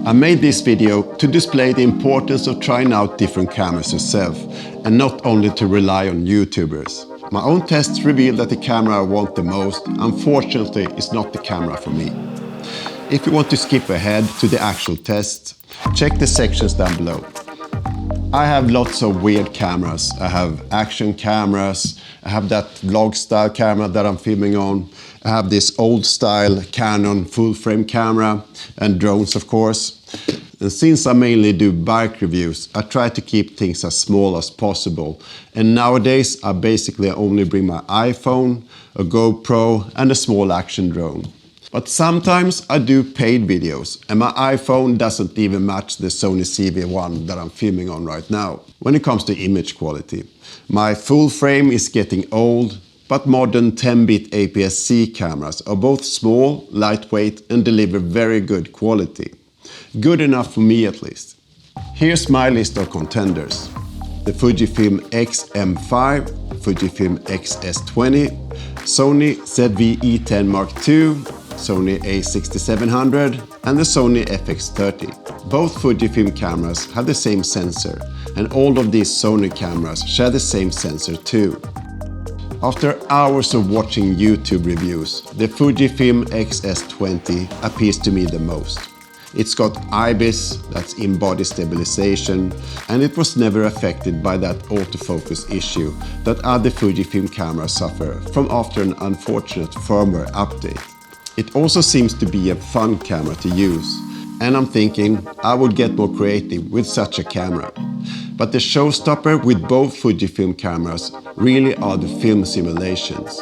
I made this video to display the importance of trying out different cameras yourself and not only to rely on YouTubers. My own tests reveal that the camera I want the most, unfortunately, is not the camera for me. If you want to skip ahead to the actual test, check the sections down below. I have lots of weird cameras. I have action cameras, I have that vlog style camera that I'm filming on, I have this old style Canon full frame camera and drones of course. And since I mainly do bike reviews, I try to keep things as small as possible. And nowadays I basically only bring my iPhone, a GoPro and a small action drone. But sometimes I do paid videos and my iPhone doesn't even match the Sony ZV-E10 that I'm filming on right now when it comes to image quality. My full frame is getting old, but modern 10-bit aps-c cameras are both small, lightweight and deliver very good quality. Good enough for me at least. Here's my list of contenders. The Fujifilm X-M5, Fujifilm x-S20, Sony ZV-E10 Mark II, Sony a6700 and the Sony FX30. Both Fujifilm cameras have the same sensor and all of these Sony cameras share the same sensor too. After hours of watching YouTube reviews, the Fujifilm x-S20 appeals to me the most. It's got IBIS, that's in-body stabilization, and it was never affected by that autofocus issue that other Fujifilm cameras suffer from after an unfortunate firmware update. It also seems to be a fun camera to use, and I'm thinking I would get more creative with such a camera. But the showstopper with both Fujifilm cameras really are the film simulations.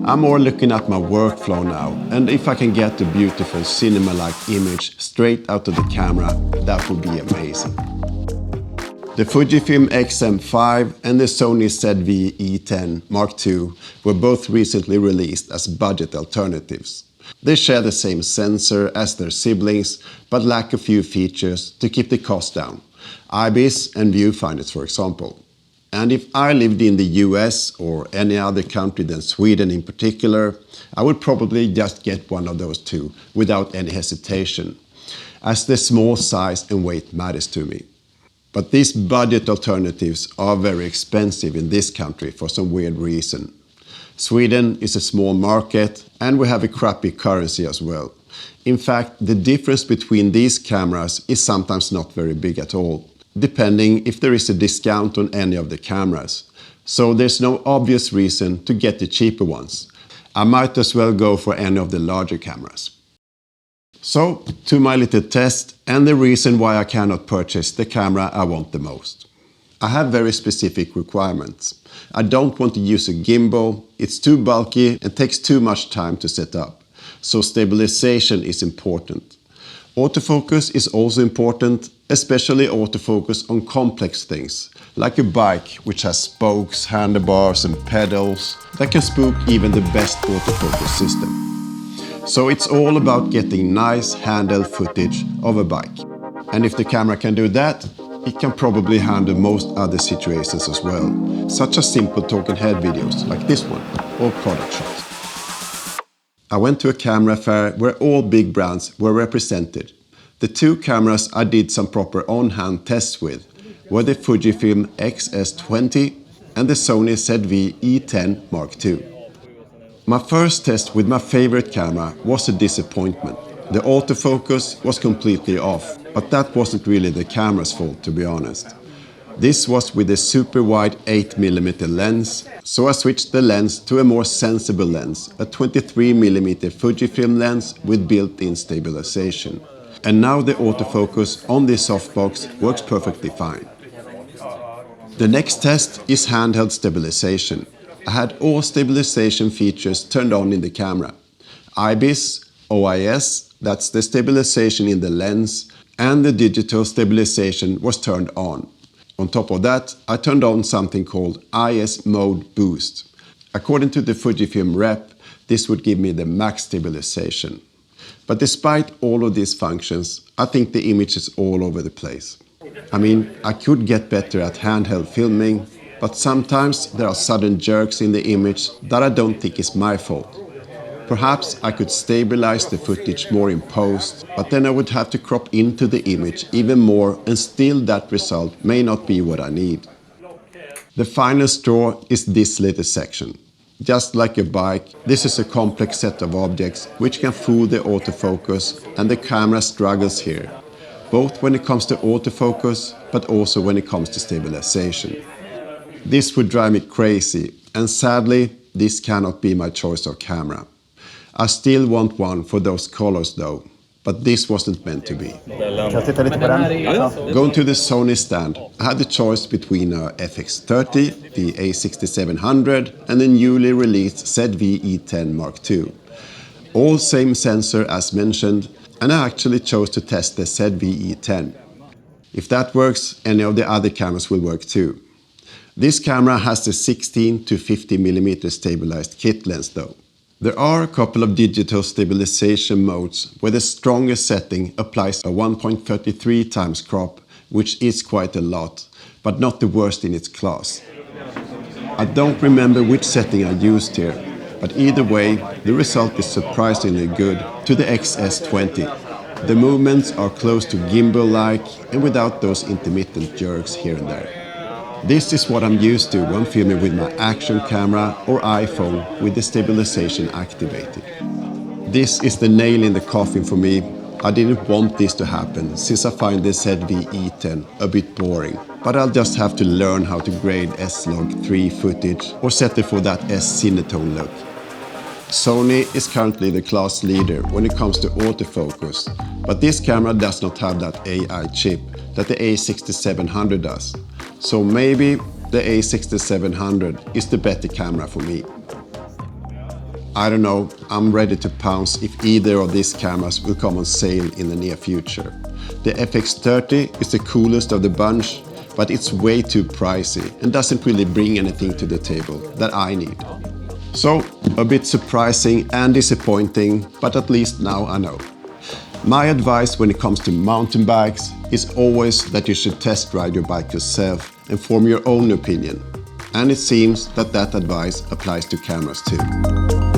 I'm more looking at my workflow now, and if I can get a beautiful cinema-like image straight out of the camera, that would be amazing. The Fujifilm X-M5 and the Sony ZV-E10 Mark II were both recently released as budget alternatives. They share the same sensor as their siblings, but lack a few features to keep the cost down. IBIS and viewfinders, for example. And if I lived in the US or any other country than Sweden in particular, I would probably just get one of those two without any hesitation, as the small size and weight matters to me. But these budget alternatives are very expensive in this country for some weird reason. Sweden is a small market and we have a crappy currency as well. In fact, the difference between these cameras is sometimes not very big at all, depending if there is a discount on any of the cameras. So there's no obvious reason to get the cheaper ones. I might as well go for any of the larger cameras. So, to my little test and the reason why I cannot purchase the camera I want the most. I have very specific requirements. I don't want to use a gimbal, it's too bulky and takes too much time to set up. So stabilization is important. Autofocus is also important, especially autofocus on complex things, like a bike which has spokes, handlebars and pedals that can spook even the best autofocus system. So it's all about getting nice handheld footage of a bike. And if the camera can do that, it can probably handle most other situations as well, such as simple talking head videos like this one, or product shots. I went to a camera fair where all big brands were represented. The two cameras I did some proper on-hand tests with were the Fujifilm x-S20 and the Sony ZV-E10 Mark II. My first test with my favorite camera was a disappointment. The autofocus was completely off, but that wasn't really the camera's fault, to be honest. This was with a super wide 8mm lens, so I switched the lens to a more sensible lens, a 23mm Fujifilm lens with built-in stabilization. And now the autofocus on this softbox works perfectly fine. The next test is handheld stabilization. I had all stabilization features turned on in the camera. IBIS, OIS, that's the stabilization in the lens, and the digital stabilization was turned on. On top of that, I turned on something called IS Mode Boost. According to the Fujifilm rep, this would give me the max stabilization. But despite all of these functions, I think the image is all over the place. I mean, I could get better at handheld filming, but sometimes there are sudden jerks in the image that I don't think is my fault. Perhaps I could stabilize the footage more in post, but then I would have to crop into the image even more, and still that result may not be what I need. The final straw is this little section. Just like a bike, this is a complex set of objects which can fool the autofocus, and the camera struggles here, both when it comes to autofocus but also when it comes to stabilization. This would drive me crazy, and sadly this cannot be my choice of camera. I still want one for those colors though, but this wasn't meant to be. Going to the Sony stand, I had the choice between a FX30, the a6700 and the newly released ZV-E10 Mark II. All same sensor as mentioned, and I actually chose to test the ZV-E10. If that works, any of the other cameras will work too. This camera has the 16 to 50mm stabilized kit lens though. There are a couple of digital stabilization modes where the strongest setting applies a 1.33 times crop, which is quite a lot, but not the worst in its class. I don't remember which setting I used here, but either way, the result is surprisingly good to the x-S20. The movements are close to gimbal-like and without those intermittent jerks here and there. This is what I'm used to when filming with my action camera or iPhone with the stabilization activated. This is the nail in the coffin for me. I didn't want this to happen since I find the ZV-E10 a bit boring, but I'll just have to learn how to grade S-Log3 footage or settle for that S-Cinetone look. Sony is currently the class leader when it comes to autofocus, but this camera does not have that AI chip that the a6700 does. So maybe the a6700 is the better camera for me. I don't know, I'm ready to pounce if either of these cameras will come on sale in the near future. The FX30 is the coolest of the bunch, but it's way too pricey and doesn't really bring anything to the table that I need. So, a bit surprising and disappointing, but at least now I know. My advice when it comes to mountain bikes is always that you should test ride your bike yourself and form your own opinion. And it seems that that advice applies to cameras too.